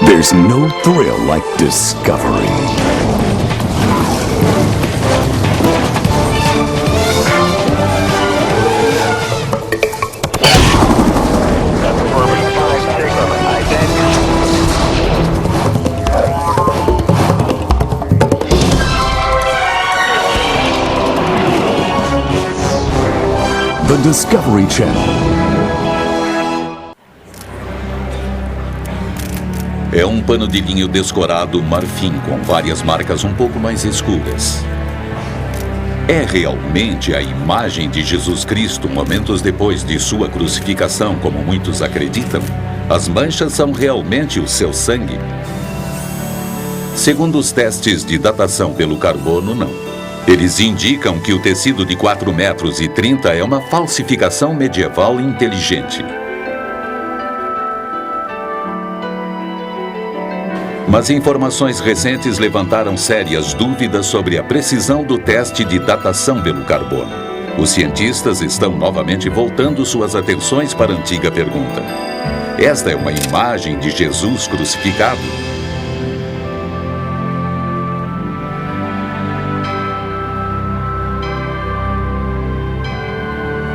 There's no thrill like discovery. The Discovery Channel. É um pano de linho descorado marfim com várias marcas um pouco mais escuras. É realmente a imagem de Jesus Cristo momentos depois de sua crucificação, como muitos acreditam? As manchas são realmente o seu sangue? Segundo os testes de datação pelo carbono, não. Eles indicam que o tecido de 4,30 metros é uma falsificação medieval inteligente. Mas informações recentes levantaram sérias dúvidas sobre a precisão do teste de datação pelo carbono. Os cientistas estão novamente voltando suas atenções para a antiga pergunta: esta é uma imagem de Jesus crucificado?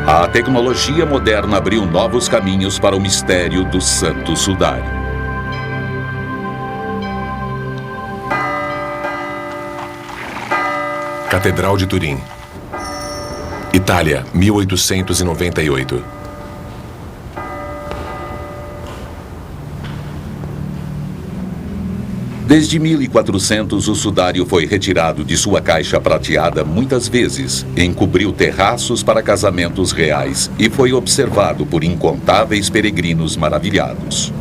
A tecnologia moderna abriu novos caminhos para o mistério do Santo Sudário. Catedral de Turim, Itália, 1898. Desde 1400, o sudário foi retirado de sua caixa prateada muitas vezes, encobriu terraços para casamentos reais e foi observado por incontáveis peregrinos maravilhados.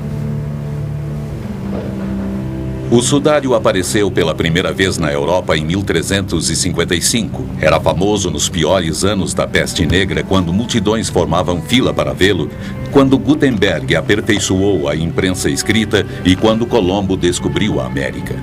O sudário apareceu pela primeira vez na Europa em 1355. Era famoso nos piores anos da peste negra, quando multidões formavam fila para vê-lo, quando Gutenberg aperfeiçoou a imprensa escrita e quando Colombo descobriu a América.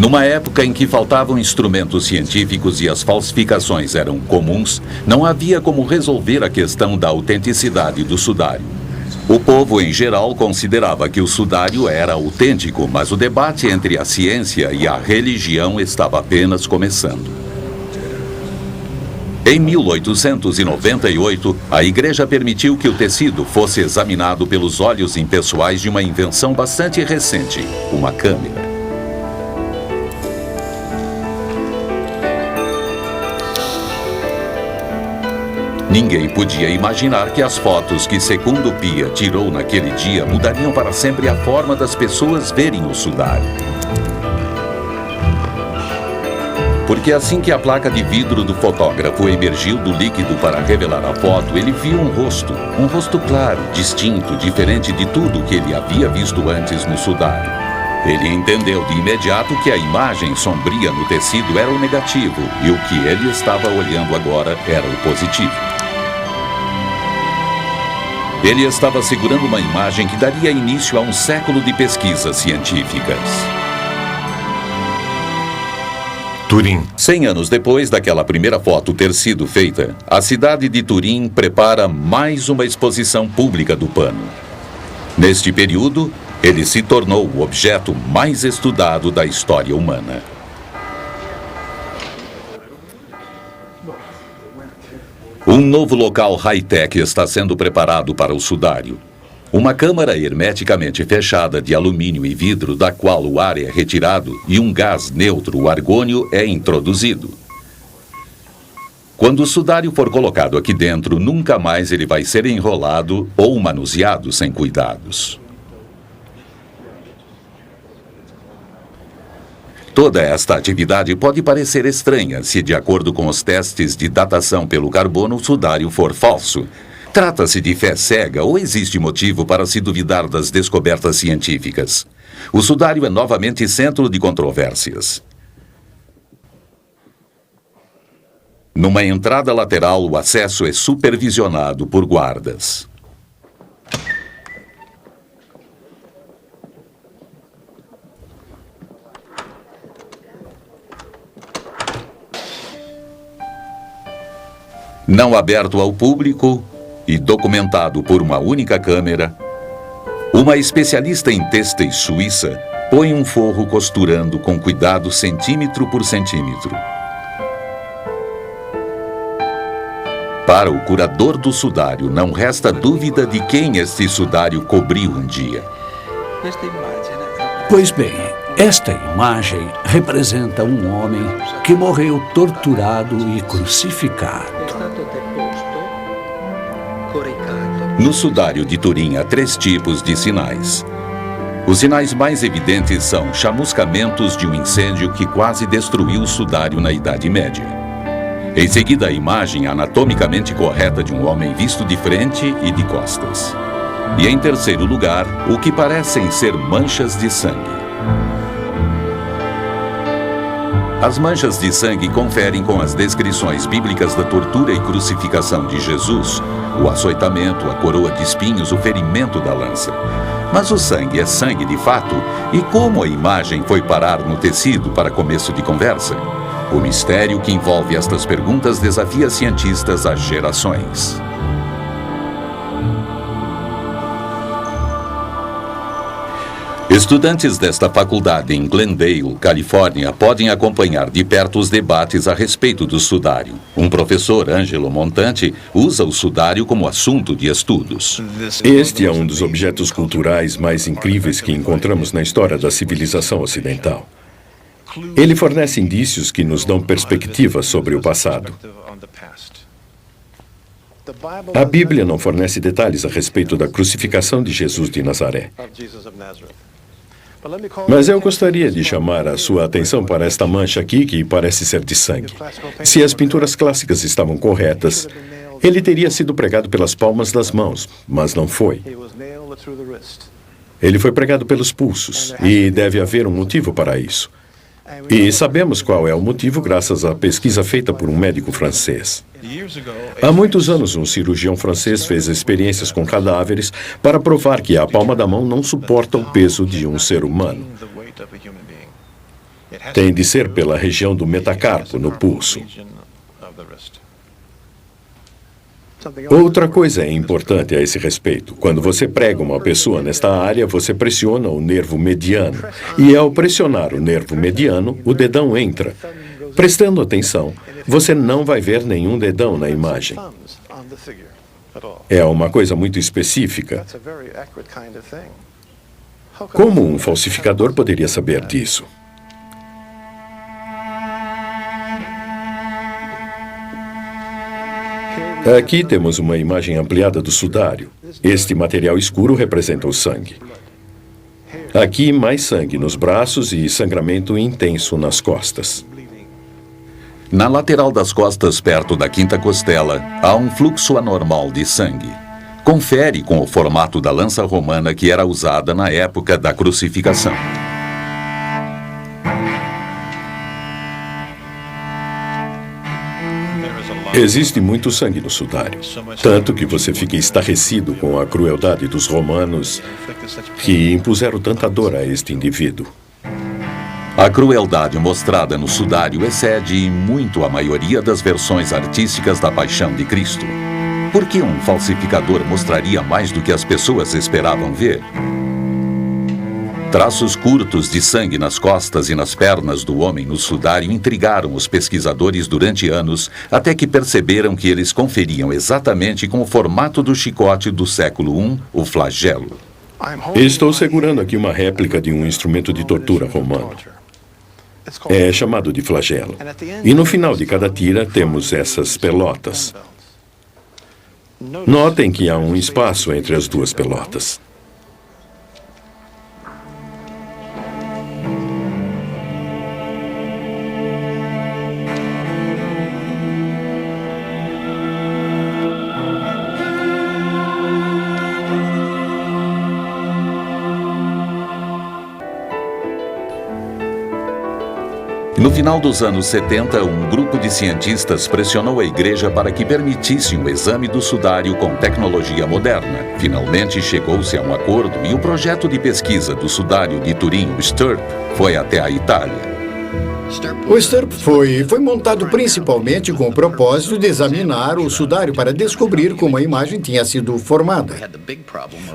Numa época em que faltavam instrumentos científicos e as falsificações eram comuns, não havia como resolver a questão da autenticidade do sudário. O povo, em geral, considerava que o sudário era autêntico, mas o debate entre a ciência e a religião estava apenas começando. Em 1898, a Igreja permitiu que o tecido fosse examinado pelos olhos impessoais de uma invenção bastante recente, uma câmera. Ninguém podia imaginar que as fotos que Secundo Pia tirou naquele dia mudariam para sempre a forma das pessoas verem o sudário. Porque assim que a placa de vidro do fotógrafo emergiu do líquido para revelar a foto, ele viu um rosto claro, distinto, diferente de tudo que ele havia visto antes no sudário. Ele entendeu de imediato que a imagem sombria no tecido era o negativo e o que ele estava olhando agora era o positivo. Ele estava segurando uma imagem que daria início a um século de pesquisas científicas. Turim. 100 anos depois daquela primeira foto ter sido feita, a cidade de Turim prepara mais uma exposição pública do pano. Neste período, ele se tornou o objeto mais estudado da história humana. Um novo local high-tech está sendo preparado para o sudário. Uma câmara hermeticamente fechada de alumínio e vidro, da qual o ar é retirado e um gás neutro, o argônio, é introduzido. Quando o sudário for colocado aqui dentro, nunca mais ele vai ser enrolado ou manuseado sem cuidados. Toda esta atividade pode parecer estranha se, de acordo com os testes de datação pelo carbono, o sudário for falso. Trata-se de fé cega ou existe motivo para se duvidar das descobertas científicas? O sudário é novamente centro de controvérsias. Numa entrada lateral, o acesso é supervisionado por guardas. Não aberto ao público e documentado por uma única câmera, uma especialista em têxteis suíça põe um forro costurando com cuidado centímetro por centímetro. Para o curador do sudário, não resta dúvida de quem este sudário cobriu um dia. Pois bem, esta imagem representa um homem que morreu torturado e crucificado. No sudário de Turim há 3 tipos de sinais. Os sinais mais evidentes são chamuscamentos de um incêndio que quase destruiu o sudário na Idade Média. Em seguida, a imagem anatomicamente correta de um homem visto de frente e de costas. E em terceiro lugar, o que parecem ser manchas de sangue. As manchas de sangue conferem com as descrições bíblicas da tortura e crucificação de Jesus, o açoitamento, a coroa de espinhos, o ferimento da lança. Mas o sangue é sangue de fato? E como a imagem foi parar no tecido para começo de conversa? O mistério que envolve estas perguntas desafia cientistas há gerações. Estudantes desta faculdade em Glendale, Califórnia, podem acompanhar de perto os debates a respeito do sudário. Um professor, Angelo Montante, usa o sudário como assunto de estudos. Este é um dos objetos culturais mais incríveis que encontramos na história da civilização ocidental. Ele fornece indícios que nos dão perspectiva sobre o passado. A Bíblia não fornece detalhes a respeito da crucificação de Jesus de Nazaré. Mas eu gostaria de chamar a sua atenção para esta mancha aqui, que parece ser de sangue. Se as pinturas clássicas estavam corretas, ele teria sido pregado pelas palmas das mãos, mas não foi. Ele foi pregado pelos pulsos, e deve haver um motivo para isso. E sabemos qual é o motivo graças à pesquisa feita por um médico francês. Há muitos anos, um cirurgião francês fez experiências com cadáveres para provar que a palma da mão não suporta o peso de um ser humano. Tem de ser pela região do metacarpo, no pulso. Outra coisa é importante a esse respeito. Quando você prega uma pessoa nesta área, você pressiona o nervo mediano. E ao pressionar o nervo mediano, o dedão entra. Prestando atenção, você não vai ver nenhum dedão na imagem. É uma coisa muito específica. Como um falsificador poderia saber disso? Aqui temos uma imagem ampliada do sudário. Este material escuro representa o sangue. Aqui, mais sangue nos braços e sangramento intenso nas costas. Na lateral das costas, perto da quinta costela, há um fluxo anormal de sangue. Confere com o formato da lança romana que era usada na época da crucificação. Existe muito sangue no sudário, tanto que você fica estarrecido com a crueldade dos romanos que impuseram tanta dor a este indivíduo. A crueldade mostrada no sudário excede muito a maioria das versões artísticas da Paixão de Cristo. Por que um falsificador mostraria mais do que as pessoas esperavam ver? Traços curtos de sangue nas costas e nas pernas do homem no sudário intrigaram os pesquisadores durante anos, até que perceberam que eles conferiam exatamente com o formato do chicote do século I, o flagelo. Estou segurando aqui uma réplica de um instrumento de tortura romano. É chamado de flagelo. E no final de cada tira temos essas pelotas. Notem que há um espaço entre as duas pelotas. No final dos anos 70, um grupo de cientistas pressionou a igreja para que permitisse um exame do sudário com tecnologia moderna. Finalmente chegou-se a um acordo e o projeto de pesquisa do sudário de Turim, o STURP, foi até a Itália. O STURP foi montado principalmente com o propósito de examinar o sudário para descobrir como a imagem tinha sido formada.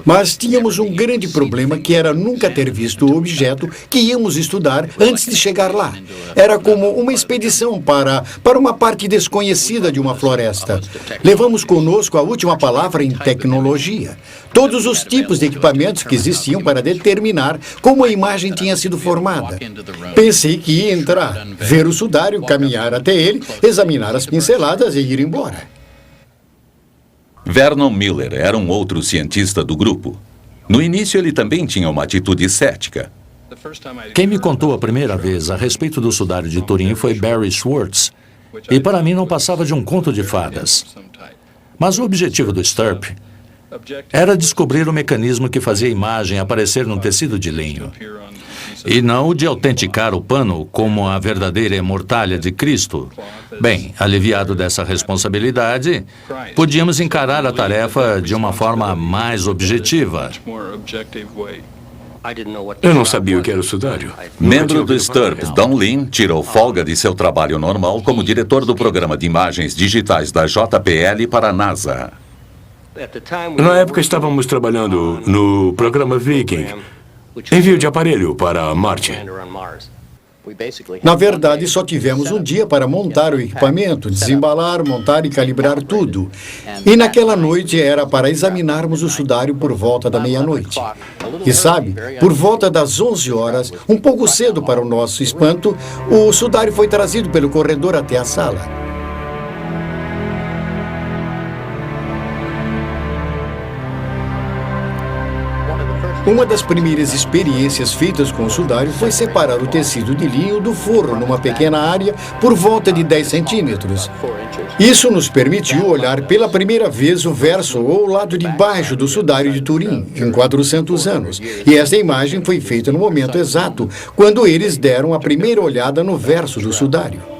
Mas tínhamos um grande problema, que era nunca ter visto o objeto que íamos estudar antes de chegar lá. Era como uma expedição para uma parte desconhecida de uma floresta. Levamos conosco a última palavra em tecnologia. Todos os tipos de equipamentos que existiam para determinar como a imagem tinha sido formada. Pensei que ia entrar, ver o sudário, caminhar até ele, examinar as pinceladas e ir embora. Vernon Miller era um outro cientista do grupo. No início, ele também tinha uma atitude cética. Quem me contou a primeira vez a respeito do sudário de Turim foi Barry Schwartz, e para mim não passava de um conto de fadas. Mas o objetivo do STURP era descobrir o mecanismo que fazia a imagem aparecer num tecido de linho, e não o de autenticar o pano como a verdadeira mortalha de Cristo. Bem, aliviado dessa responsabilidade, podíamos encarar a tarefa de uma forma mais objetiva. Eu não sabia o que era o sudário. Membro do STURP, Don Lin, tirou folga de seu trabalho normal como diretor do programa de imagens digitais da JPL para a NASA. Na época estávamos trabalhando no programa Viking, envio de aparelho para Marte. Na verdade, só tivemos um dia para montar o equipamento, desembalar, montar e calibrar tudo. E naquela noite era para examinarmos o sudário por volta da meia-noite. E sabe, por volta das 11 horas, um pouco cedo para o nosso espanto, o sudário foi trazido pelo corredor até a sala. Uma das primeiras experiências feitas com o sudário foi separar o tecido de linho do forro numa pequena área por volta de 10 centímetros. Isso nos permitiu olhar pela primeira vez o verso ou o lado de baixo do sudário de Turim, em 400 anos. E essa imagem foi feita no momento exato, quando eles deram a primeira olhada no verso do sudário.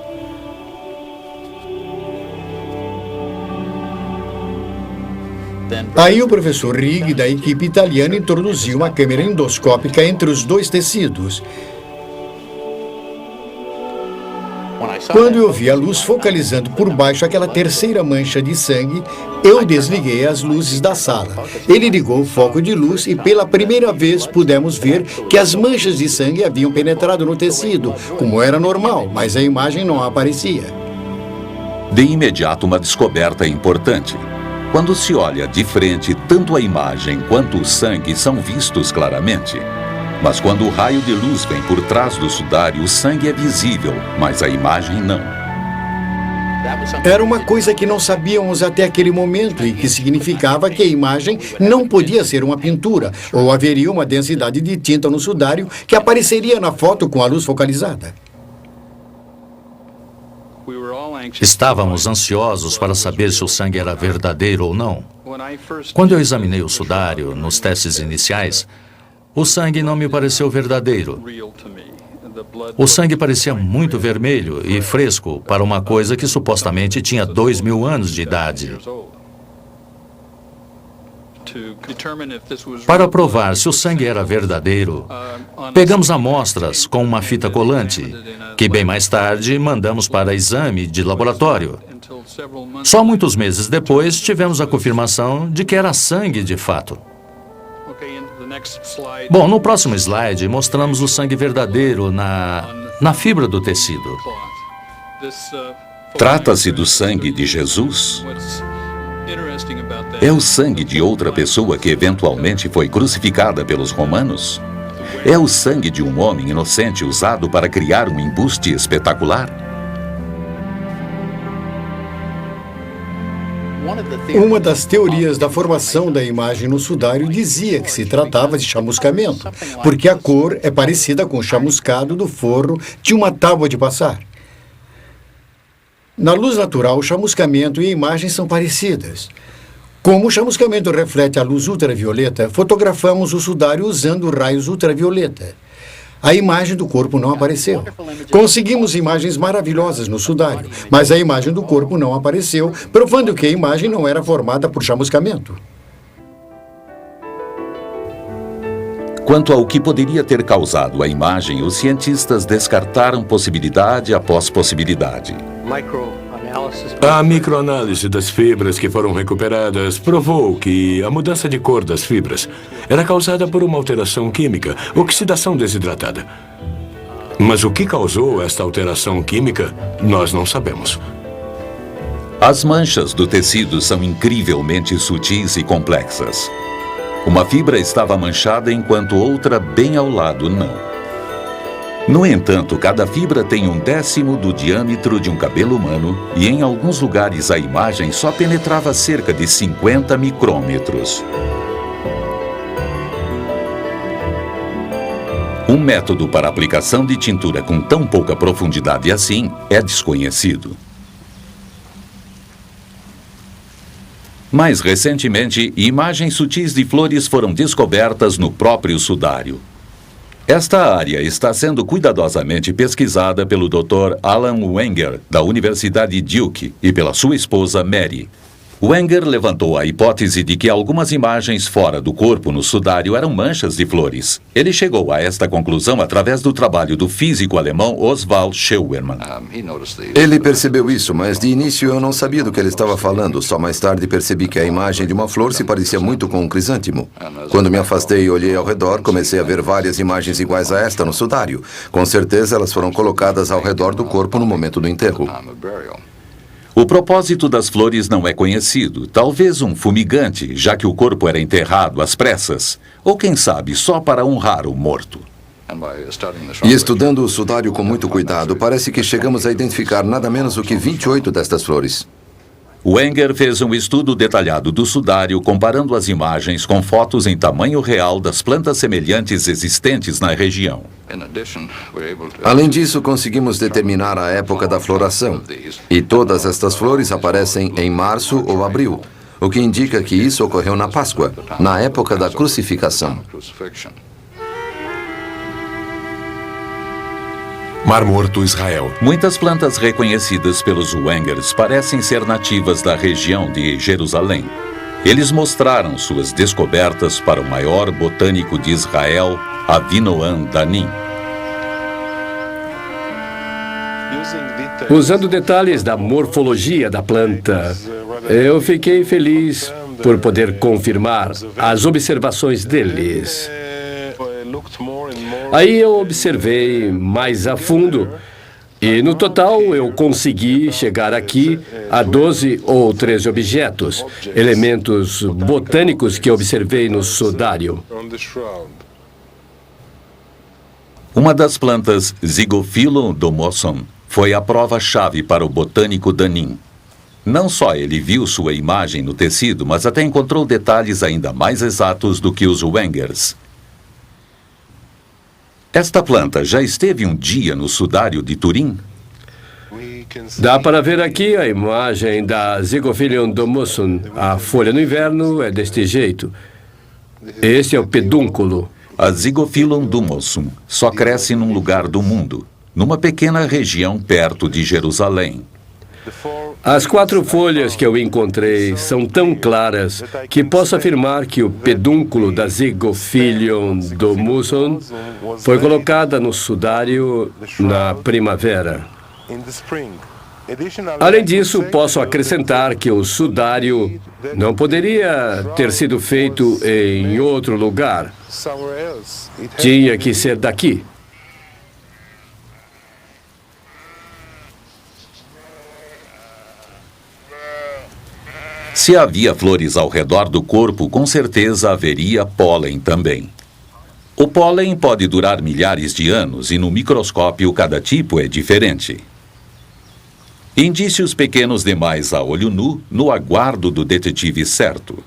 Aí o professor Rigg, da equipe italiana, introduziu uma câmera endoscópica entre os dois tecidos. Quando eu vi a luz focalizando por baixo aquela terceira mancha de sangue, eu desliguei as luzes da sala. Ele ligou o foco de luz e pela primeira vez pudemos ver que as manchas de sangue haviam penetrado no tecido, como era normal, mas a imagem não aparecia. De imediato, uma descoberta importante. Quando se olha de frente, tanto a imagem quanto o sangue são vistos claramente. Mas quando o raio de luz vem por trás do sudário, o sangue é visível, mas a imagem não. Era uma coisa que não sabíamos até aquele momento e que significava que a imagem não podia ser uma pintura, ou haveria uma densidade de tinta no sudário que apareceria na foto com a luz focalizada. Estávamos ansiosos para saber se o sangue era verdadeiro ou não. Quando eu examinei o sudário nos testes iniciais, o sangue não me pareceu verdadeiro. O sangue parecia muito vermelho e fresco para uma coisa que supostamente tinha 2.000 anos de idade. Para provar se o sangue era verdadeiro, pegamos amostras com uma fita colante, que bem mais tarde mandamos para exame de laboratório. Só muitos meses depois tivemos a confirmação de que era sangue de fato. Bom, no próximo slide mostramos o sangue verdadeiro na fibra do tecido. Trata-se do sangue de Jesus? É o sangue de outra pessoa que eventualmente foi crucificada pelos romanos? É o sangue de um homem inocente usado para criar um embuste espetacular? Uma das teorias da formação da imagem no sudário dizia que se tratava de chamuscamento, porque a cor é parecida com o chamuscado do forro de uma tábua de passar. Na luz natural, o chamuscamento e a imagem são parecidas. Como o chamuscamento reflete a luz ultravioleta, fotografamos o sudário usando raios ultravioleta. A imagem do corpo não apareceu. Conseguimos imagens maravilhosas no sudário, mas a imagem do corpo não apareceu, provando que a imagem não era formada por chamuscamento. Quanto ao que poderia ter causado a imagem, os cientistas descartaram possibilidade após possibilidade. A microanálise das fibras que foram recuperadas provou que a mudança de cor das fibras era causada por uma alteração química, oxidação desidratada. Mas o que causou esta alteração química, nós não sabemos. As manchas do tecido são incrivelmente sutis e complexas. Uma fibra estava manchada enquanto outra bem ao lado não. No entanto, cada fibra tem 1/10 do diâmetro de um cabelo humano e em alguns lugares a imagem só penetrava cerca de 50 micrômetros. Um método para aplicação de tintura com tão pouca profundidade assim é desconhecido. Mais recentemente, imagens sutis de flores foram descobertas no próprio sudário. Esta área está sendo cuidadosamente pesquisada pelo Dr. Alan Wenger, da Universidade Duke, e pela sua esposa Mary. Wenger levantou a hipótese de que algumas imagens fora do corpo no sudário eram manchas de flores. Ele chegou a esta conclusão através do trabalho do físico alemão Oswald Scheuermann. Ele percebeu isso, mas de início eu não sabia do que ele estava falando. Só mais tarde percebi que a imagem de uma flor se parecia muito com um crisântemo. Quando me afastei e olhei ao redor, comecei a ver várias imagens iguais a esta no sudário. Com certeza elas foram colocadas ao redor do corpo no momento do enterro. O propósito das flores não é conhecido. Talvez um fumigante, já que o corpo era enterrado às pressas. Ou quem sabe, só para honrar o morto. E estudando o sudário com muito cuidado, parece que chegamos a identificar nada menos do que 28 destas flores. Wenger fez um estudo detalhado do sudário, comparando as imagens com fotos em tamanho real das plantas semelhantes existentes na região. Além disso, conseguimos determinar a época da floração. E todas estas flores aparecem em março ou abril, o que indica que isso ocorreu na Páscoa, na época da crucificação. Mar Morto, Israel. Muitas plantas reconhecidas pelos Wengers parecem ser nativas da região de Jerusalém. Eles mostraram suas descobertas para o maior botânico de Israel, Avinoam Danim. Usando detalhes da morfologia da planta, eu fiquei feliz por poder confirmar as observações deles. Aí eu observei mais a fundo e, no total, eu consegui chegar aqui a 12 ou 13 objetos, elementos botânicos que observei no sudário. Uma das plantas, Zygophyllum domossum, foi a prova-chave para o botânico Danim. Não só ele viu sua imagem no tecido, mas até encontrou detalhes ainda mais exatos do que os Wengers. Esta planta já esteve um dia no sudário de Turim? Dá para ver aqui a imagem da Zygophyllum domossum. A folha no inverno é deste jeito. Este é o pedúnculo. A Zygophyllum domossum só cresce num lugar do mundo, numa pequena região perto de Jerusalém. As 4 folhas que eu encontrei são tão claras que posso afirmar que o pedúnculo da Zygophyllum domossum foi colocada no sudário na primavera. Além disso, posso acrescentar que o sudário não poderia ter sido feito em outro lugar. Tinha que ser daqui. Se havia flores ao redor do corpo, com certeza haveria pólen também. O pólen pode durar milhares de anos e no microscópio cada tipo é diferente. Indícios pequenos demais a olho nu no aguardo do detetive certo.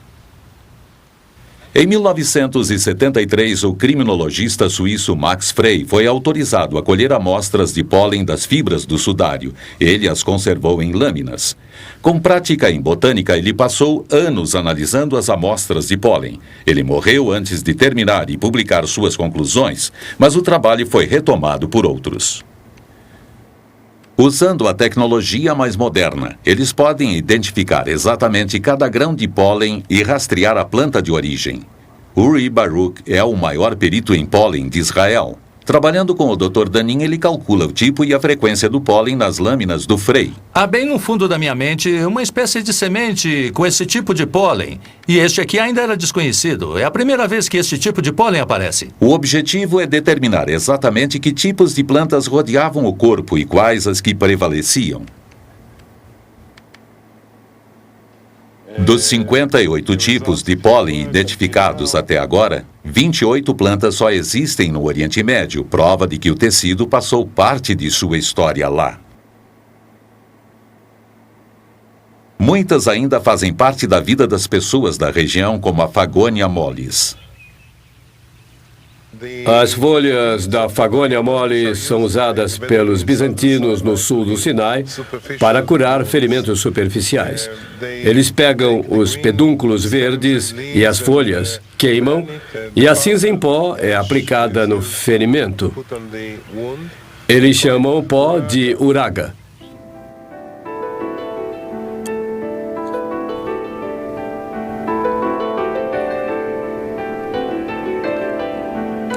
Em 1973, o criminologista suíço Max Frey foi autorizado a colher amostras de pólen das fibras do sudário. Ele as conservou em lâminas. Com prática em botânica, ele passou anos analisando as amostras de pólen. Ele morreu antes de terminar e publicar suas conclusões, mas o trabalho foi retomado por outros. Usando a tecnologia mais moderna, eles podem identificar exatamente cada grão de pólen e rastrear a planta de origem. Uri Baruch é o maior perito em pólen de Israel. Trabalhando com o Dr. Danin, ele calcula o tipo e a frequência do pólen nas lâminas do Frey. Há bem no fundo da minha mente uma espécie de semente com esse tipo de pólen. E este aqui ainda era desconhecido. É a primeira vez que este tipo de pólen aparece. O objetivo é determinar exatamente que tipos de plantas rodeavam o corpo e quais as que prevaleciam. Dos 58 tipos de pólen identificados até agora, 28 plantas só existem no Oriente Médio, prova de que o tecido passou parte de sua história lá. Muitas ainda fazem parte da vida das pessoas da região, como a Fagonia mollis. As folhas da Fagonia mollis são usadas pelos bizantinos no sul do Sinai para curar ferimentos superficiais. Eles pegam os pedúnculos verdes e as folhas, queimam, e a cinza em pó é aplicada no ferimento. Eles chamam o pó de uraga.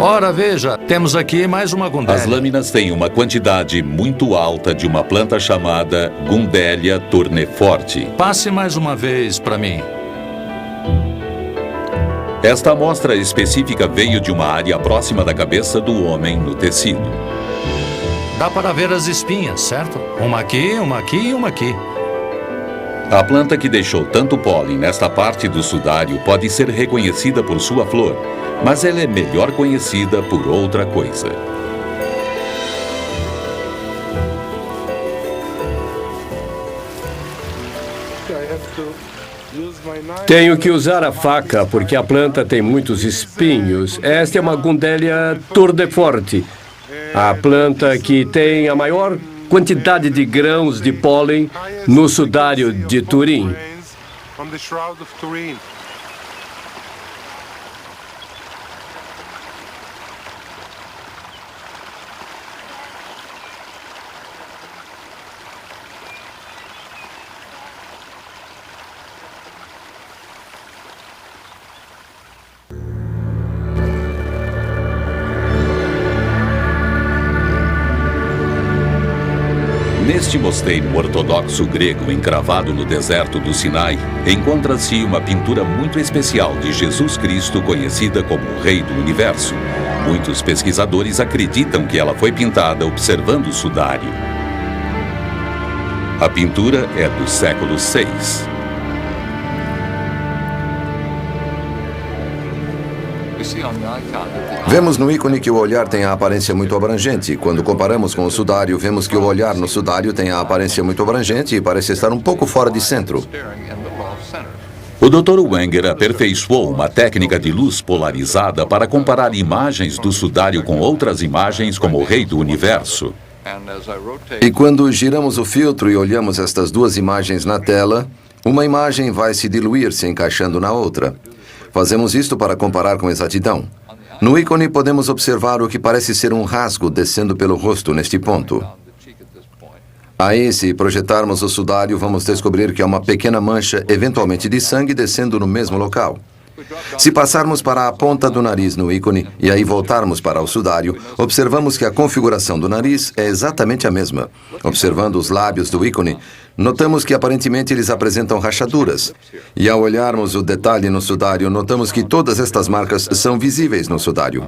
Ora, veja, temos aqui mais uma Gundelia. As lâminas têm uma quantidade muito alta de uma planta chamada Gundelia tourneforte. Passe mais uma vez para mim. Esta amostra específica veio de uma área próxima da cabeça do homem no tecido. Dá para ver as espinhas, certo? Uma aqui e uma aqui. A planta que deixou tanto pólen nesta parte do sudário pode ser reconhecida por sua flor, mas ela é melhor conhecida por outra coisa. Tenho que usar a faca porque a planta tem muitos espinhos. Esta é uma Gundelia tourneforte, a planta que tem a maior quantidade de grãos de pólen no sudário de Turim. Neste mosteiro ortodoxo grego encravado no deserto do Sinai, encontra-se uma pintura muito especial de Jesus Cristo, conhecida como o Rei do Universo. Muitos pesquisadores acreditam que ela foi pintada observando o sudário. A pintura é do século VI. Vemos no ícone que o olhar tem a aparência muito abrangente. Quando comparamos com o sudário, vemos que o olhar no sudário tem a aparência muito abrangente e parece estar um pouco fora de centro. O Dr. Wenger aperfeiçoou uma técnica de luz polarizada para comparar imagens do sudário com outras imagens como o Rei do Universo. E quando giramos o filtro e olhamos estas duas imagens na tela, uma imagem vai se diluir se encaixando na outra. Fazemos isto para comparar com exatidão. No ícone podemos observar o que parece ser um rasgo descendo pelo rosto neste ponto. Aí, se projetarmos o sudário, vamos descobrir que há uma pequena mancha, eventualmente de sangue, descendo no mesmo local. Se passarmos para a ponta do nariz no ícone e aí voltarmos para o sudário, observamos que a configuração do nariz é exatamente a mesma. Observando os lábios do ícone, notamos que aparentemente eles apresentam rachaduras. E ao olharmos o detalhe no sudário, notamos que todas estas marcas são visíveis no sudário.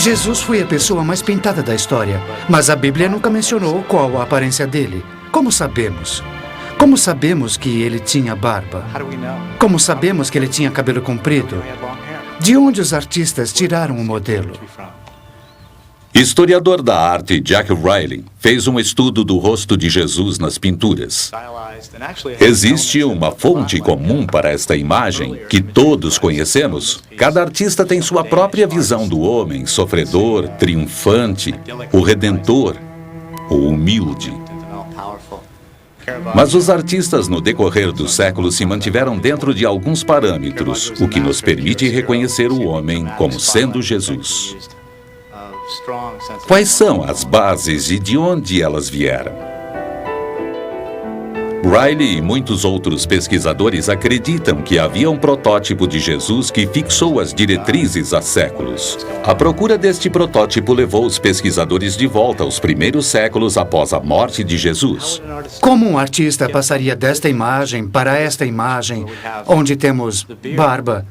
Jesus foi a pessoa mais pintada da história, mas a Bíblia nunca mencionou qual a aparência dele. Como sabemos? Como sabemos que ele tinha barba? Como sabemos que ele tinha cabelo comprido? De onde os artistas tiraram o modelo? Historiador da arte Jack Riley fez um estudo do rosto de Jesus nas pinturas. Existe uma fonte comum para esta imagem que todos conhecemos? Cada artista tem sua própria visão do homem sofredor, triunfante, o redentor, o humilde. Mas os artistas, no decorrer dos séculos, se mantiveram dentro de alguns parâmetros, o que nos permite reconhecer o homem como sendo Jesus. Quais são as bases e de onde elas vieram? Riley e muitos outros pesquisadores acreditam que havia um protótipo de Jesus que fixou as diretrizes há séculos. A procura deste protótipo levou os pesquisadores de volta aos primeiros séculos após a morte de Jesus. Como um artista passaria desta imagem para esta imagem, onde temos barba,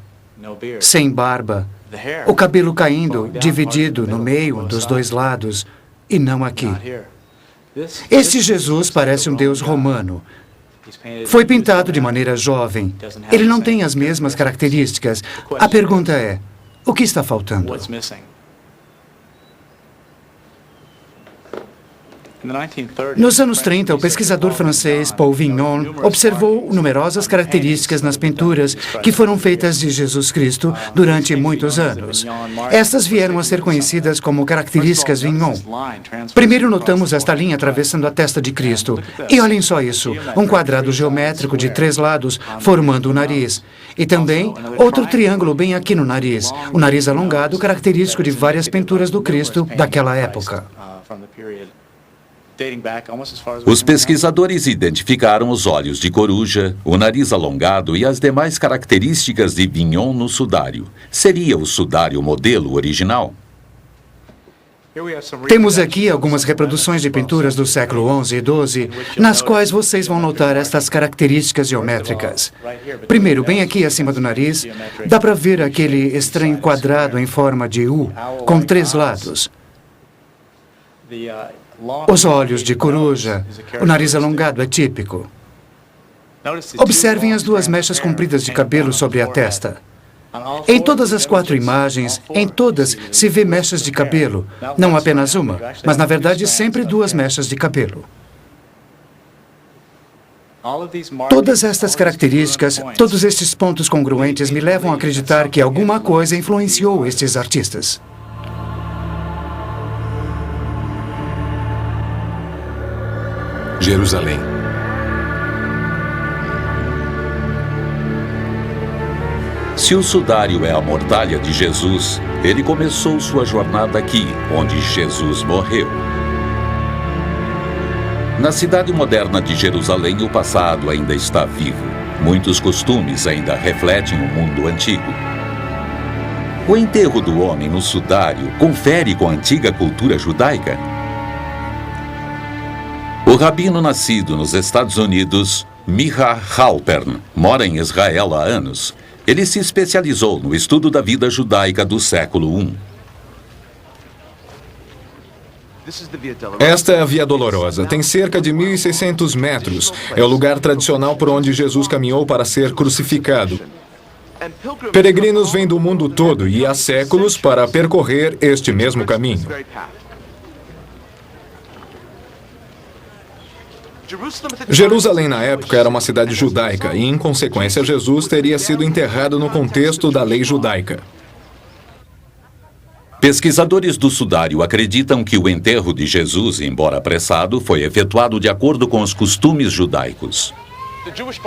sem barba, o cabelo caindo, dividido no meio dos dois lados, e não aqui? Este Jesus parece um deus romano. Foi pintado de maneira jovem. Ele não tem as mesmas características. A pergunta é, o que está faltando? Nos anos 30, o pesquisador francês Paul Vignon observou numerosas características nas pinturas que foram feitas de Jesus Cristo durante muitos anos. Estas vieram a ser conhecidas como características Vignon. Primeiro notamos esta linha atravessando a testa de Cristo. E olhem só isso, um quadrado geométrico de 3 lados formando o nariz. E também outro triângulo bem aqui no nariz, o nariz alongado característico de várias pinturas do Cristo daquela época. Os pesquisadores identificaram os olhos de coruja, o nariz alongado e as demais características de Vignon no sudário. Seria o sudário modelo original? Temos aqui algumas reproduções de pinturas do século XI e XII, nas quais vocês vão notar estas características geométricas. Primeiro, bem aqui acima do nariz, dá para ver aquele estranho quadrado em forma de U, com 3 lados. Os olhos de coruja, o nariz alongado é típico. Observem as 2 mechas compridas de cabelo sobre a testa. Em todas as 4 imagens, em todas se vê mechas de cabelo. Não apenas uma, mas na verdade sempre 2 mechas de cabelo. Todas estas características, todos estes pontos congruentes me levam a acreditar que alguma coisa influenciou estes artistas. Jerusalém. Se o sudário é a mortalha de Jesus, ele começou sua jornada aqui, onde Jesus morreu. Na cidade moderna de Jerusalém, o passado ainda está vivo. Muitos costumes ainda refletem o mundo antigo. O enterro do homem no sudário confere com a antiga cultura judaica. O rabino nascido nos Estados Unidos, Micha Halpern, mora em Israel há anos. Ele se especializou no estudo da vida judaica do século I. Esta é a Via Dolorosa. Tem cerca de 1.600 metros. É o lugar tradicional por onde Jesus caminhou para ser crucificado. Peregrinos vêm do mundo todo e há séculos para percorrer este mesmo caminho. Jerusalém, na época, era uma cidade judaica e, em consequência, Jesus teria sido enterrado no contexto da lei judaica. Pesquisadores do sudário acreditam que o enterro de Jesus, embora apressado, foi efetuado de acordo com os costumes judaicos.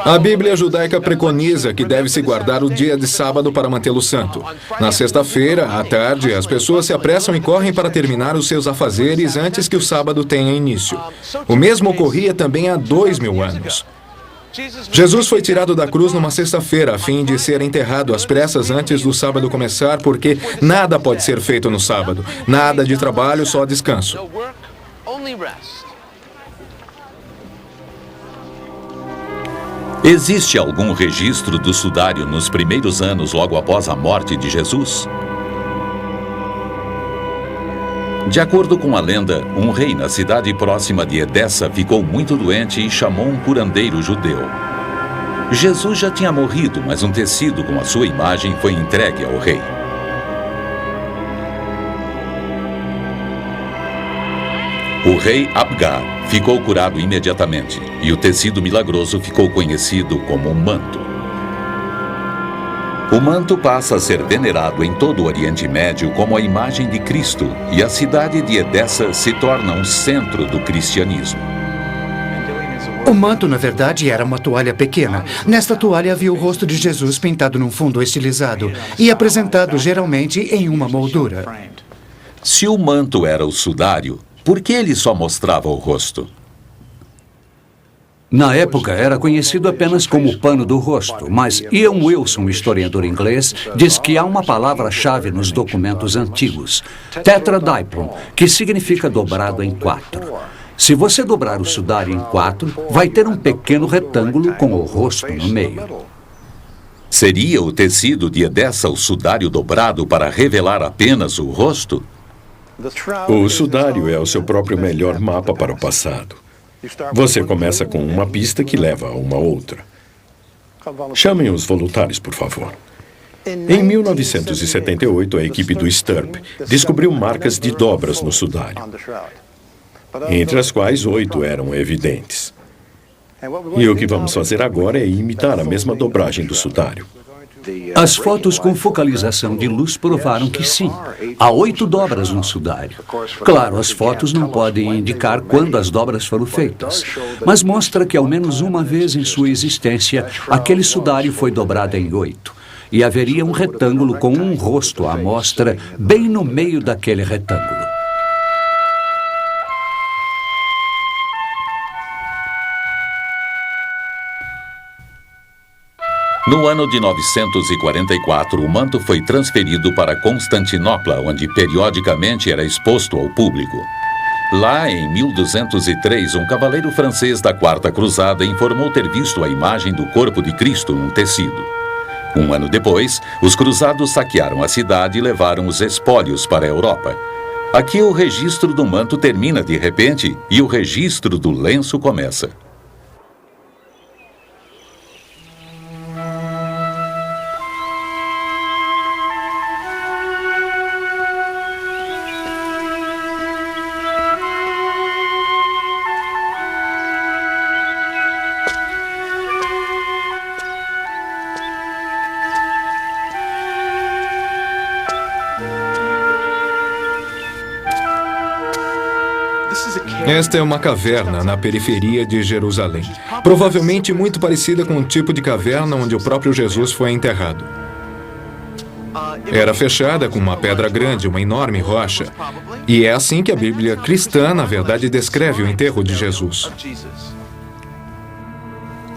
A Bíblia judaica preconiza que deve-se guardar o dia de sábado para mantê-lo santo. Na sexta-feira, à tarde, as pessoas se apressam e correm para terminar os seus afazeres antes que o sábado tenha início. O mesmo ocorria também há 2.000 anos. Jesus foi tirado da cruz numa sexta-feira, a fim de ser enterrado às pressas antes do sábado começar, porque nada pode ser feito no sábado. Nada de trabalho, só descanso. Existe algum registro do sudário nos primeiros anos logo após a morte de Jesus? De acordo com a lenda, um rei na cidade próxima de Edessa ficou muito doente e chamou um curandeiro judeu. Jesus já tinha morrido, mas um tecido com a sua imagem foi entregue ao rei. O rei Abgar ficou curado imediatamente e o tecido milagroso ficou conhecido como um manto. O manto passa a ser venerado em todo o Oriente Médio como a imagem de Cristo e a cidade de Edessa se torna um centro do cristianismo. O manto, na verdade, era uma toalha pequena. Nesta toalha havia o rosto de Jesus pintado num fundo estilizado e apresentado geralmente em uma moldura. Se o manto era o sudário, por que ele só mostrava o rosto? Na época, era conhecido apenas como pano do rosto, mas Ian Wilson, historiador inglês, diz que há uma palavra-chave nos documentos antigos, tetradiplon, que significa dobrado em 4. Se você dobrar o sudário em 4, vai ter um pequeno retângulo com o rosto no meio. Seria o tecido de Edessa o sudário dobrado para revelar apenas o rosto? O sudário é o seu próprio melhor mapa para o passado. Você começa com uma pista que leva a uma outra. Chamem os voluntários, por favor. Em 1978, a equipe do STURP descobriu marcas de dobras no sudário, entre as quais 8 eram evidentes. E o que vamos fazer agora é imitar a mesma dobragem do sudário. As fotos com focalização de luz provaram que sim, há 8 dobras no sudário. Claro, as fotos não podem indicar quando as dobras foram feitas, mas mostra que ao menos uma vez em sua existência, aquele sudário foi dobrado em 8. E haveria um retângulo com um rosto à mostra bem no meio daquele retângulo. No ano de 944, o manto foi transferido para Constantinopla, onde periodicamente era exposto ao público. Lá, em 1203, um cavaleiro francês da Quarta Cruzada informou ter visto a imagem do corpo de Cristo num tecido. Um ano depois, os cruzados saquearam a cidade e levaram os espólios para a Europa. Aqui o registro do manto termina de repente e o registro do lenço começa. Esta é uma caverna na periferia de Jerusalém, provavelmente muito parecida com o tipo de caverna onde o próprio Jesus foi enterrado. Era fechada com uma pedra grande, uma enorme rocha, e é assim que a Bíblia cristã, na verdade, descreve o enterro de Jesus.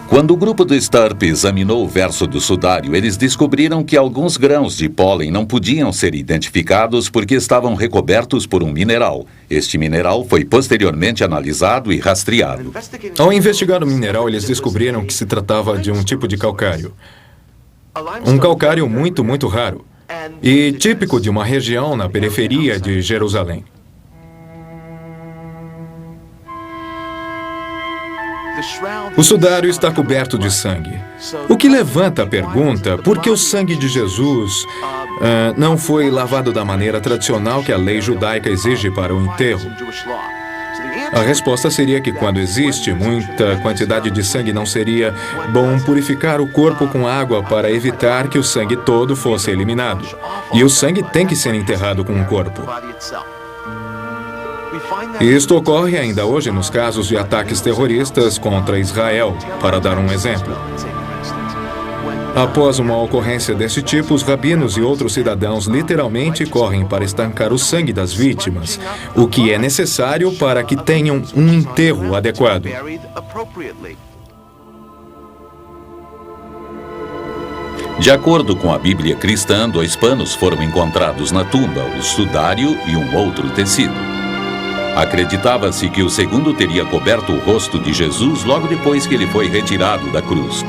Quando o grupo do STURP examinou o verso do sudário, eles descobriram que alguns grãos de pólen não podiam ser identificados porque estavam recobertos por um mineral. Este mineral foi posteriormente analisado e rastreado. Ao investigar o mineral, eles descobriram que se tratava de um tipo de calcário. Um calcário muito, muito raro e típico de uma região na periferia de Jerusalém. O sudário está coberto de sangue, o que levanta a pergunta por que o sangue de Jesus não foi lavado da maneira tradicional que a lei judaica exige para o enterro. A resposta seria que quando existe muita quantidade de sangue, não seria bom purificar o corpo com água para evitar que o sangue todo fosse eliminado. E o sangue tem que ser enterrado com o corpo. Isto ocorre ainda hoje nos casos de ataques terroristas contra Israel, para dar um exemplo. Após uma ocorrência desse tipo, os rabinos e outros cidadãos literalmente correm para estancar o sangue das vítimas, o que é necessário para que tenham um enterro adequado. De acordo com a Bíblia cristã, 2 panos foram encontrados na tumba, o sudário e um outro tecido. Acreditava-se que o segundo teria coberto o rosto de Jesus logo depois que ele foi retirado da cruz.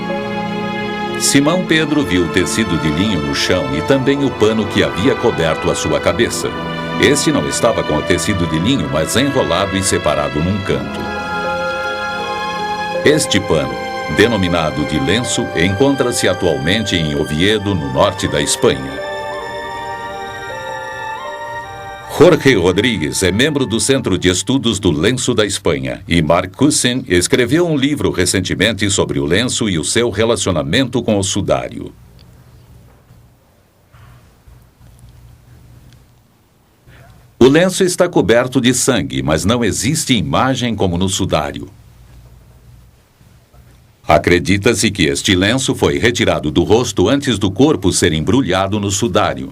Simão Pedro viu o tecido de linho no chão e também o pano que havia coberto a sua cabeça. Este não estava com o tecido de linho, mas enrolado e separado num canto. Este pano, denominado de lenço, encontra-se atualmente em Oviedo, no norte da Espanha. Jorge Rodrigues é membro do Centro de Estudos do Lenço da Espanha e Mark Cousin escreveu um livro recentemente sobre o lenço e o seu relacionamento com o sudário. O lenço está coberto de sangue, mas não existe imagem como no sudário. Acredita-se que este lenço foi retirado do rosto antes do corpo ser embrulhado no sudário.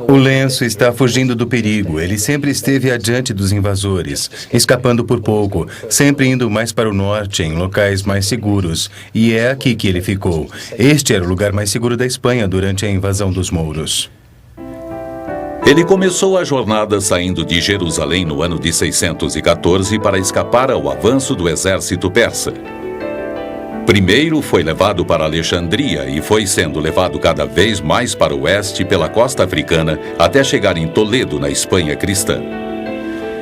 O lenço está fugindo do perigo. Ele sempre esteve adiante dos invasores, escapando por pouco, sempre indo mais para o norte, em locais mais seguros. E é aqui que ele ficou. Este era o lugar mais seguro da Espanha durante a invasão dos mouros. Ele começou a jornada saindo de Jerusalém no ano de 614 para escapar ao avanço do exército persa. Primeiro foi levado para Alexandria e foi sendo levado cada vez mais para o oeste pela costa africana até chegar em Toledo, na Espanha cristã.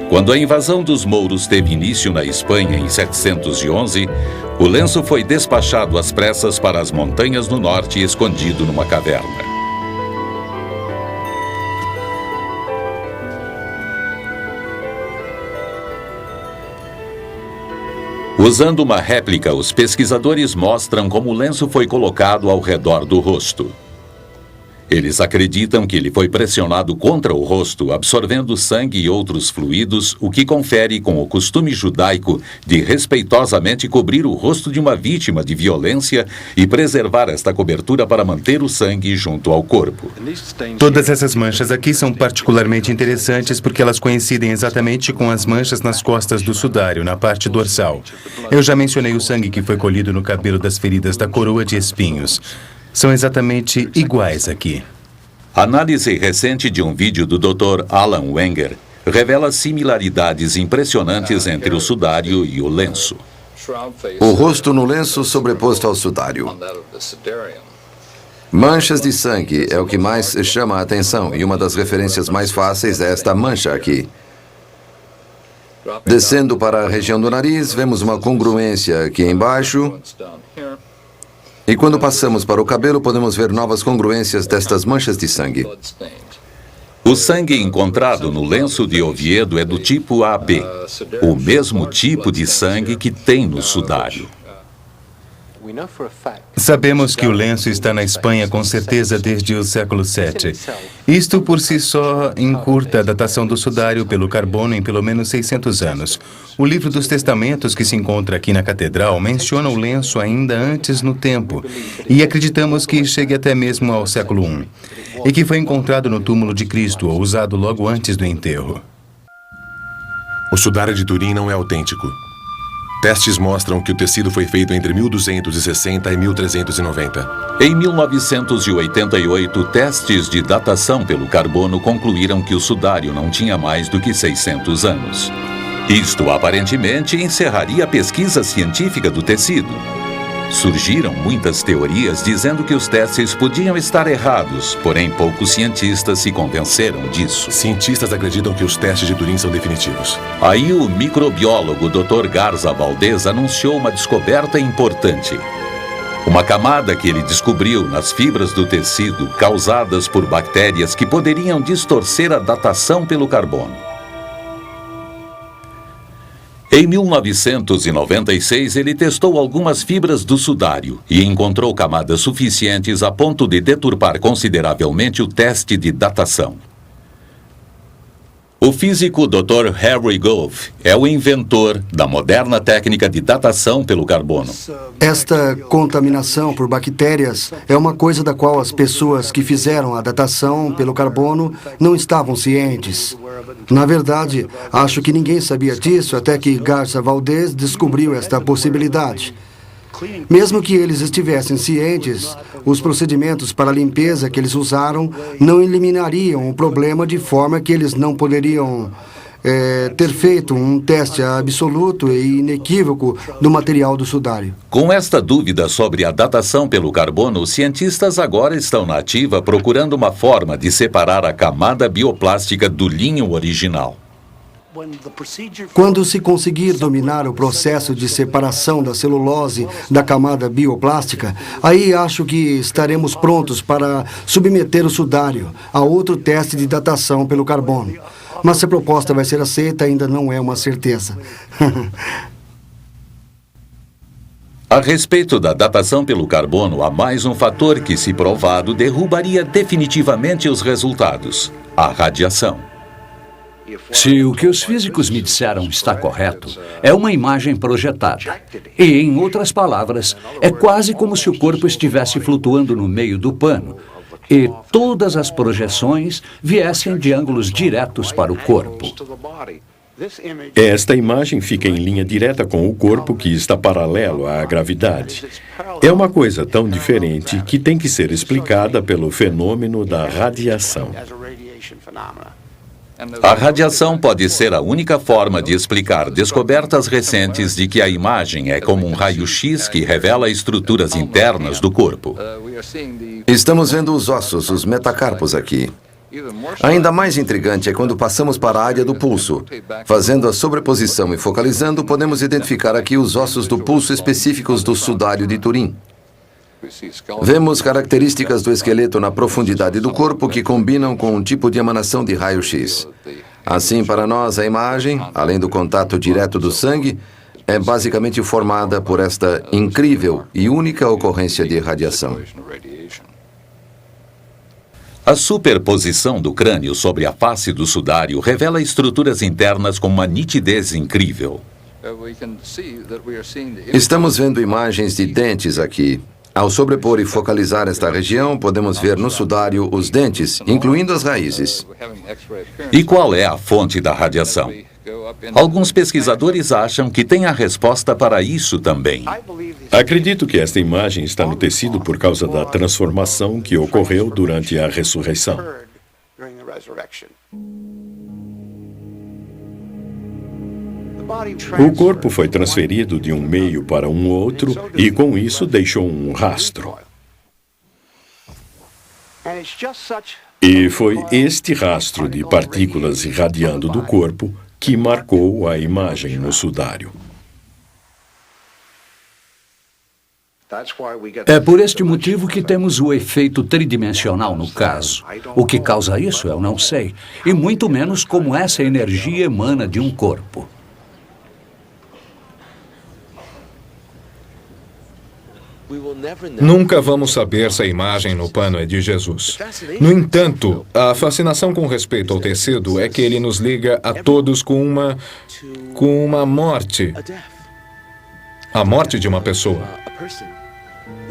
Quando a invasão dos mouros teve início na Espanha em 711, o lenço foi despachado às pressas para as montanhas no norte e escondido numa caverna. Usando uma réplica, os pesquisadores mostram como o lenço foi colocado ao redor do rosto. Eles acreditam que ele foi pressionado contra o rosto, absorvendo sangue e outros fluidos, o que confere com o costume judaico de respeitosamente cobrir o rosto de uma vítima de violência e preservar esta cobertura para manter o sangue junto ao corpo. Todas essas manchas aqui são particularmente interessantes porque elas coincidem exatamente com as manchas nas costas do sudário, na parte dorsal. Eu já mencionei o sangue que foi colhido no cabelo das feridas da coroa de espinhos. São exatamente iguais aqui. Análise recente de um vídeo do Dr. Alan Wenger revela similaridades impressionantes entre o sudário e o lenço. O rosto no lenço sobreposto ao sudário. Manchas de sangue é o que mais chama a atenção e uma das referências mais fáceis é esta mancha aqui. Descendo para a região do nariz, vemos uma congruência aqui embaixo. E quando passamos para o cabelo, podemos ver novas congruências destas manchas de sangue. O sangue encontrado no lenço de Oviedo é do tipo AB, o mesmo tipo de sangue que tem no sudário. Sabemos que o lenço está na Espanha com certeza desde o século VII. Isto por si só encurta a datação do sudário pelo carbono em pelo menos 600 anos. O livro dos testamentos que se encontra aqui na catedral menciona o lenço ainda antes no tempo e acreditamos que chegue até mesmo ao século I e que foi encontrado no túmulo de Cristo ou usado logo antes do enterro. O sudário de Turim não é autêntico. Testes mostram que o tecido foi feito entre 1260 e 1390. Em 1988, testes de datação pelo carbono concluíram que o sudário não tinha mais do que 600 anos. Isto, aparentemente, encerraria a pesquisa científica do tecido. Surgiram muitas teorias dizendo que os testes podiam estar errados, porém poucos cientistas se convenceram disso. Cientistas acreditam que os testes de Turim são definitivos. Aí o microbiólogo Dr. Garza Valdez anunciou uma descoberta importante. Uma camada que ele descobriu nas fibras do tecido causadas por bactérias que poderiam distorcer a datação pelo carbono. Em 1996, ele testou algumas fibras do sudário e encontrou camadas suficientes a ponto de deturpar consideravelmente o teste de datação. O físico Dr. Harry Gove é o inventor da moderna técnica de datação pelo carbono. Esta contaminação por bactérias é uma coisa da qual as pessoas que fizeram a datação pelo carbono não estavam cientes. Na verdade, acho que ninguém sabia disso até que Garza Valdez descobriu esta possibilidade. Mesmo que eles estivessem cientes, os procedimentos para a limpeza que eles usaram não eliminariam o problema de forma que eles não poderiam ter feito um teste absoluto e inequívoco do material do sudário. Com esta dúvida sobre a datação pelo carbono, os cientistas agora estão na ativa procurando uma forma de separar a camada bioplástica do linho original. Quando se conseguir dominar o processo de separação da celulose da camada bioplástica, aí acho que estaremos prontos para submeter o sudário a outro teste de datação pelo carbono. Mas se a proposta vai ser aceita, ainda não é uma certeza. A respeito da datação pelo carbono, há mais um fator que, se provado, derrubaria definitivamente os resultados: a radiação. Se o que os físicos me disseram está correto, é uma imagem projetada. E, em outras palavras, é quase como se o corpo estivesse flutuando no meio do pano e todas as projeções viessem de ângulos diretos para o corpo. Esta imagem fica em linha direta com o corpo que está paralelo à gravidade. É uma coisa tão diferente que tem que ser explicada pelo fenômeno da radiação. A radiação pode ser a única forma de explicar descobertas recentes de que a imagem é como um raio-x que revela estruturas internas do corpo. Estamos vendo os ossos, os metacarpos aqui. Ainda mais intrigante é quando passamos para a área do pulso. Fazendo a sobreposição e focalizando, podemos identificar aqui os ossos do pulso específicos do sudário de Turim. Vemos características do esqueleto na profundidade do corpo que combinam com um tipo de emanação de raio-x. Assim, para nós, a imagem, além do contato direto do sangue, é basicamente formada por esta incrível e única ocorrência de radiação. A superposição do crânio sobre a face do sudário revela estruturas internas com uma nitidez incrível. Estamos vendo imagens de dentes aqui. Ao sobrepor e focalizar esta região, podemos ver no sudário os dentes, incluindo as raízes. E qual é a fonte da radiação? Alguns pesquisadores acham que tem a resposta para isso também. Acredito que esta imagem está no tecido por causa da transformação que ocorreu durante a ressurreição. O corpo foi transferido de um meio para um outro e, com isso, deixou um rastro. E foi este rastro de partículas irradiando do corpo que marcou a imagem no sudário. É por este motivo que temos o efeito tridimensional no caso. O que causa isso eu não sei, e muito menos como essa energia emana de um corpo. Nunca vamos saber se a imagem no pano é de Jesus. No entanto, a fascinação com respeito ao tecido é que ele nos liga a todos com uma morte. A morte de uma pessoa.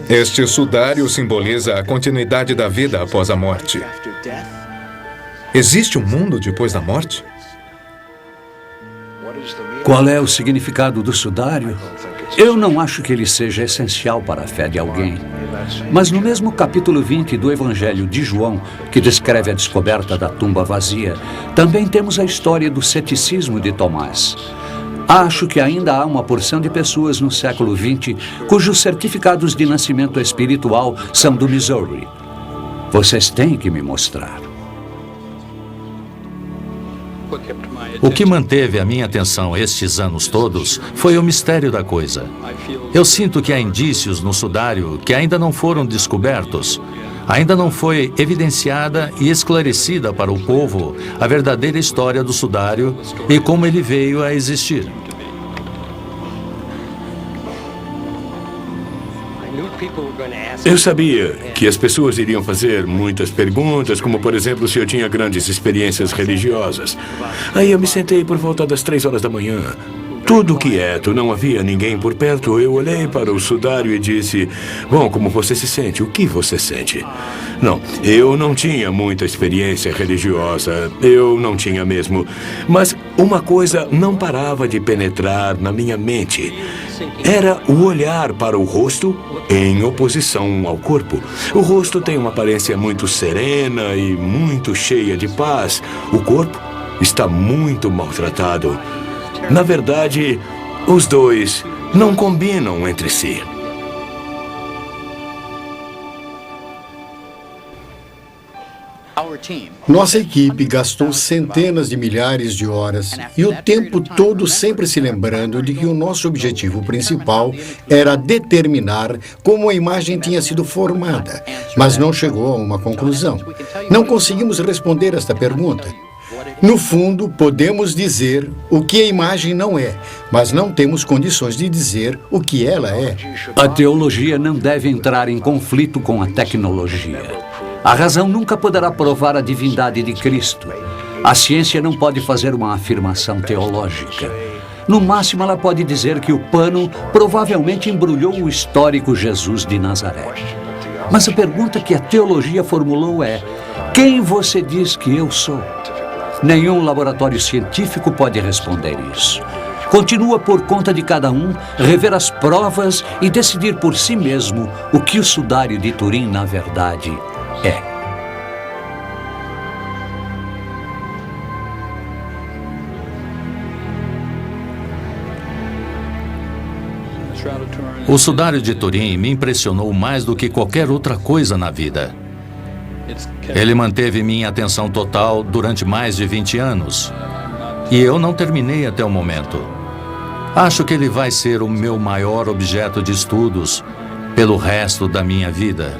Este sudário simboliza a continuidade da vida após a morte. Existe um mundo depois da morte? Qual é o significado do sudário? Eu não acho que ele seja essencial para a fé de alguém. Mas no mesmo capítulo 20 do Evangelho de João, que descreve a descoberta da tumba vazia, também temos a história do ceticismo de Tomás. Acho que ainda há uma porção de pessoas no século XX cujos certificados de nascimento espiritual são do Missouri. Vocês têm que me mostrar. O que manteve a minha atenção estes anos todos foi o mistério da coisa. Eu sinto que há indícios no sudário que ainda não foram descobertos. Ainda não foi evidenciada e esclarecida para o povo a verdadeira história do sudário e como ele veio a existir. Eu sabia que as pessoas iriam fazer muitas perguntas, como, por exemplo, se eu tinha grandes experiências religiosas. Aí eu me sentei por volta das 3 horas da manhã. Tudo quieto, não havia ninguém por perto. Eu olhei para o sudário e disse: bom, como você se sente? O que você sente? Não, eu não tinha muita experiência religiosa. Eu não tinha mesmo. Mas uma coisa não parava de penetrar na minha mente. Era o olhar para o rosto em oposição ao corpo. O rosto tem uma aparência muito serena e muito cheia de paz. O corpo está muito maltratado. Na verdade, os dois não combinam entre si. Nossa equipe gastou centenas de milhares de horas e o tempo todo sempre se lembrando de que o nosso objetivo principal era determinar como a imagem tinha sido formada, mas não chegou a uma conclusão. Não conseguimos responder esta pergunta. No fundo, podemos dizer o que a imagem não é, mas não temos condições de dizer o que ela é. A teologia não deve entrar em conflito com a tecnologia. A razão nunca poderá provar a divindade de Cristo. A ciência não pode fazer uma afirmação teológica. No máximo, ela pode dizer que o pano provavelmente embrulhou o histórico Jesus de Nazaré. Mas a pergunta que a teologia formulou é: quem você diz que eu sou? Nenhum laboratório científico pode responder isso. Continua por conta de cada um rever as provas e decidir por si mesmo o que o sudário de Turim, na verdade, é. O sudário de Turim me impressionou mais do que qualquer outra coisa na vida. Ele manteve minha atenção total durante mais de 20 anos. E eu não terminei até o momento. Acho que ele vai ser o meu maior objeto de estudos pelo resto da minha vida.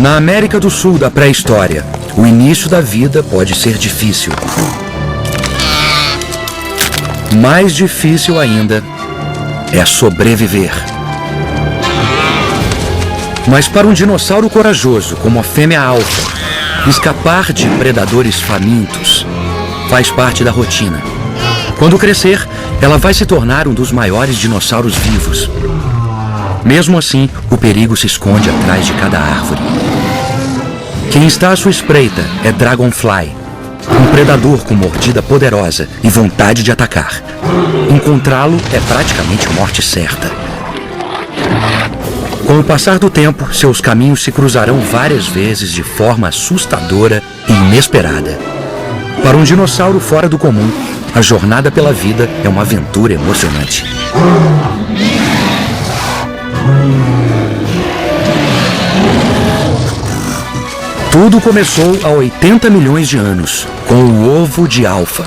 Na América do Sul da pré-história, o início da vida pode ser difícil. Mais difícil ainda é sobreviver. Mas para um dinossauro corajoso como a fêmea alfa, escapar de predadores famintos faz parte da rotina. Quando crescer, ela vai se tornar um dos maiores dinossauros vivos. Mesmo assim, o perigo se esconde atrás de cada árvore. Quem está à sua espreita é Dragonfly, um predador com mordida poderosa e vontade de atacar. Encontrá-lo é praticamente morte certa. Com o passar do tempo, seus caminhos se cruzarão várias vezes de forma assustadora e inesperada. Para um dinossauro fora do comum, a jornada pela vida é uma aventura emocionante. Tudo começou há 80 milhões de anos, com o ovo de Alfa.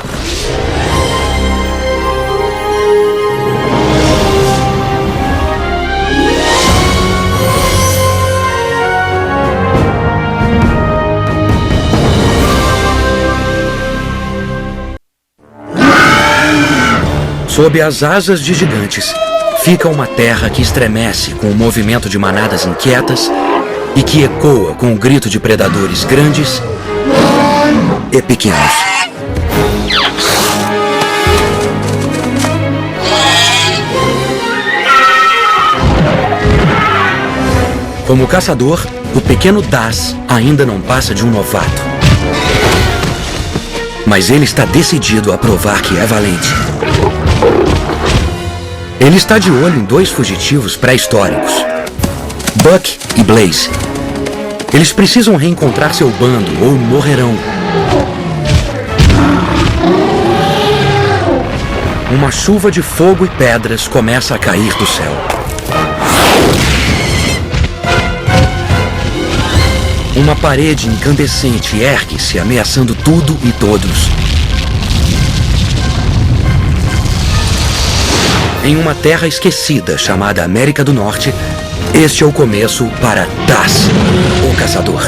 Sob as asas de gigantes, fica uma terra que estremece com o movimento de manadas inquietas e que ecoa com o grito de predadores grandes e pequenos. Como caçador, o pequeno Das ainda não passa de um novato. Mas ele está decidido a provar que é valente. Ele está de olho em dois fugitivos pré-históricos, Buck e Blaze. Eles precisam reencontrar seu bando ou morrerão. Uma chuva de fogo e pedras começa a cair do céu. Uma parede incandescente ergue-se, ameaçando tudo e todos. Em uma terra esquecida chamada América do Norte, Este é o começo para Das, o Caçador.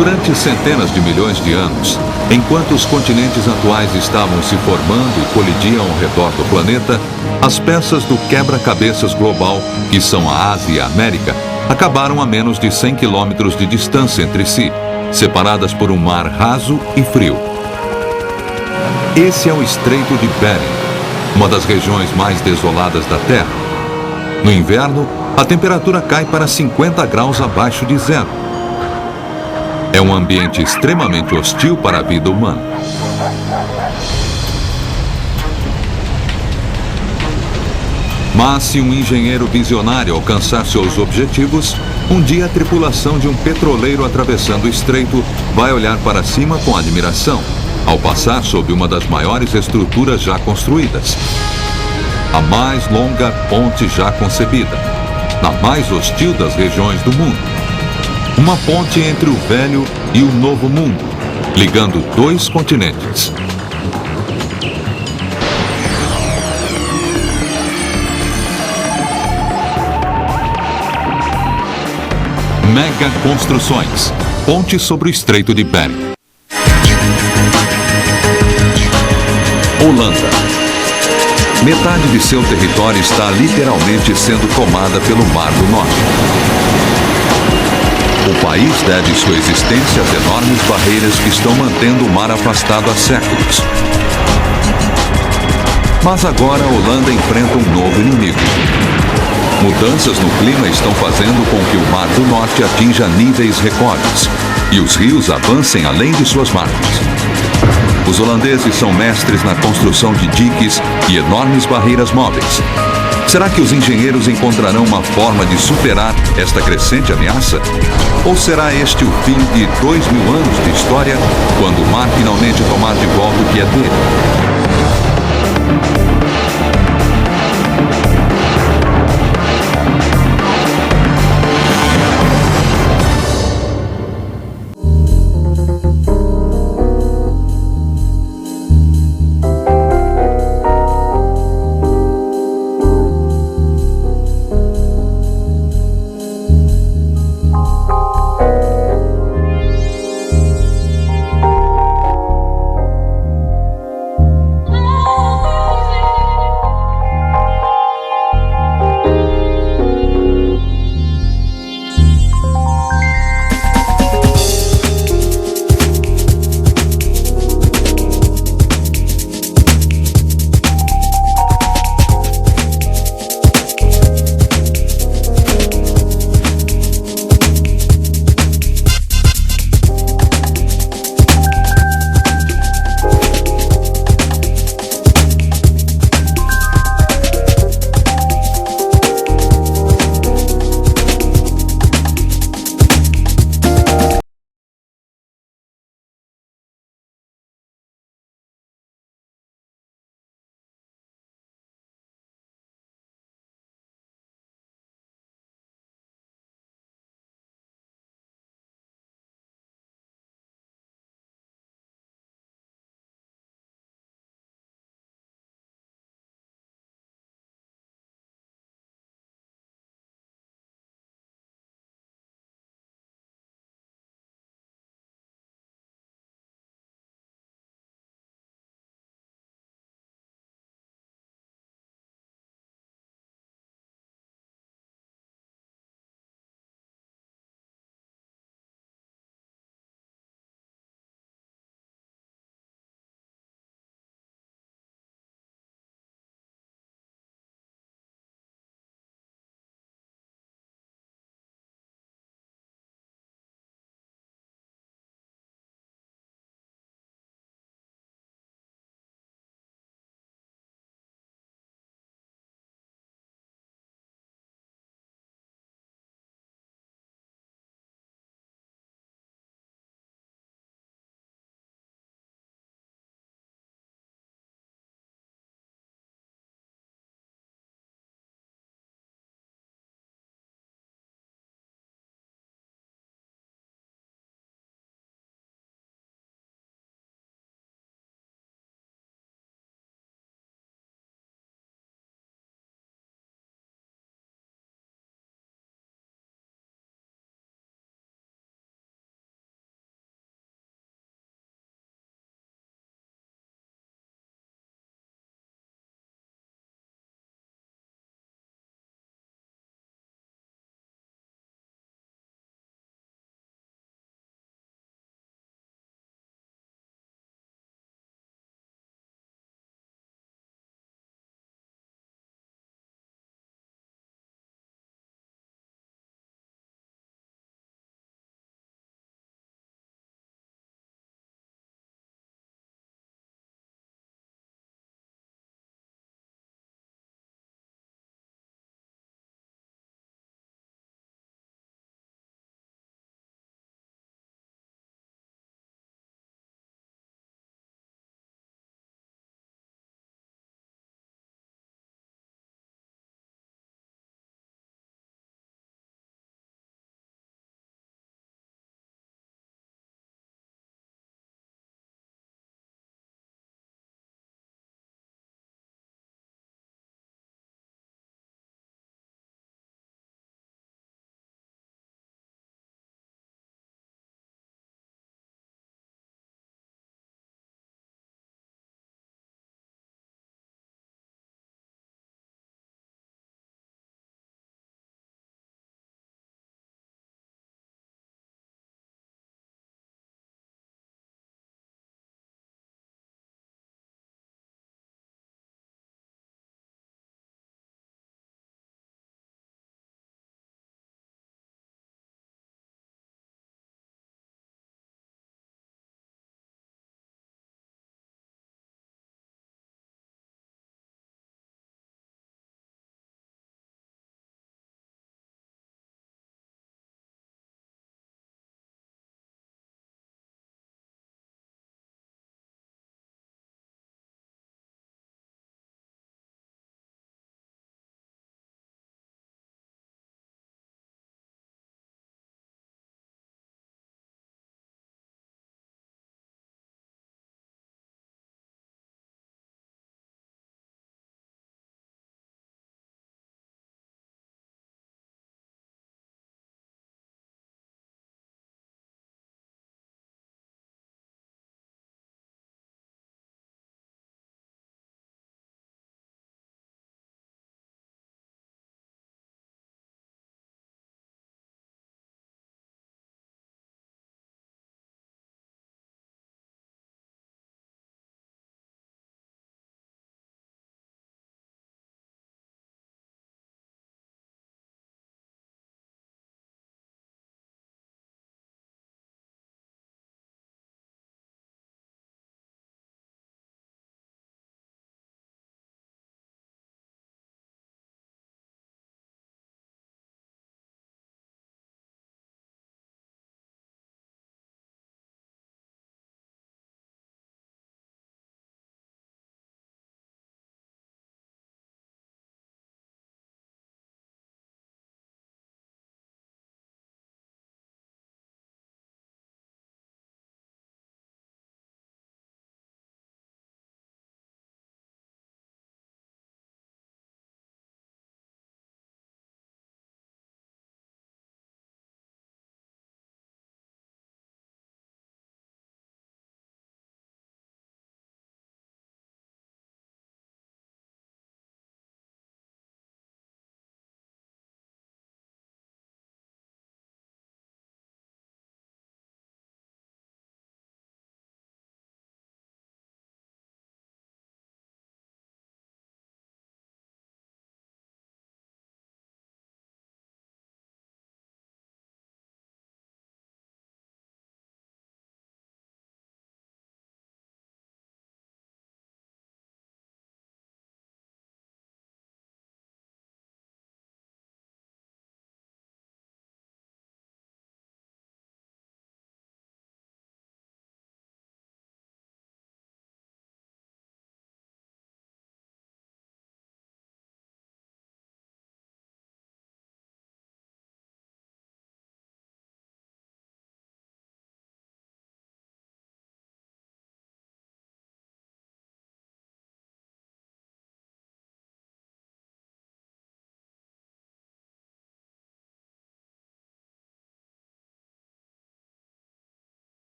Durante centenas de milhões de anos, enquanto os continentes atuais estavam se formando e colidiam ao redor do planeta, as peças do quebra-cabeças global, que são a Ásia e a América, acabaram a menos de 100 quilômetros de distância entre si, separadas por um mar raso e frio. Esse é o Estreito de Bering, uma das regiões mais desoladas da Terra. No inverno, a temperatura cai para 50 graus abaixo de zero. É um ambiente extremamente hostil para a vida humana. Mas se um engenheiro visionário alcançar seus objetivos, um dia a tripulação de um petroleiro atravessando o estreito vai olhar para cima com admiração, ao passar sob uma das maiores estruturas já construídas. A mais longa ponte já concebida, na mais hostil das regiões do mundo. Uma ponte entre o velho e o novo mundo, ligando dois continentes. Mega Construções. Ponte sobre o Estreito de Bering. Holanda. Metade de seu território está literalmente sendo tomada pelo Mar do Norte. O país deve sua existência às enormes barreiras que estão mantendo o mar afastado há séculos. Mas agora a Holanda enfrenta um novo inimigo. Mudanças no clima estão fazendo com que o Mar do Norte atinja níveis recordes e os rios avancem além de suas margens. Os holandeses são mestres na construção de diques e enormes barreiras móveis. Será que os engenheiros encontrarão uma forma de superar esta crescente ameaça? Ou será este o fim de 2000 anos de história, quando o mar finalmente tomar de volta o que é dele?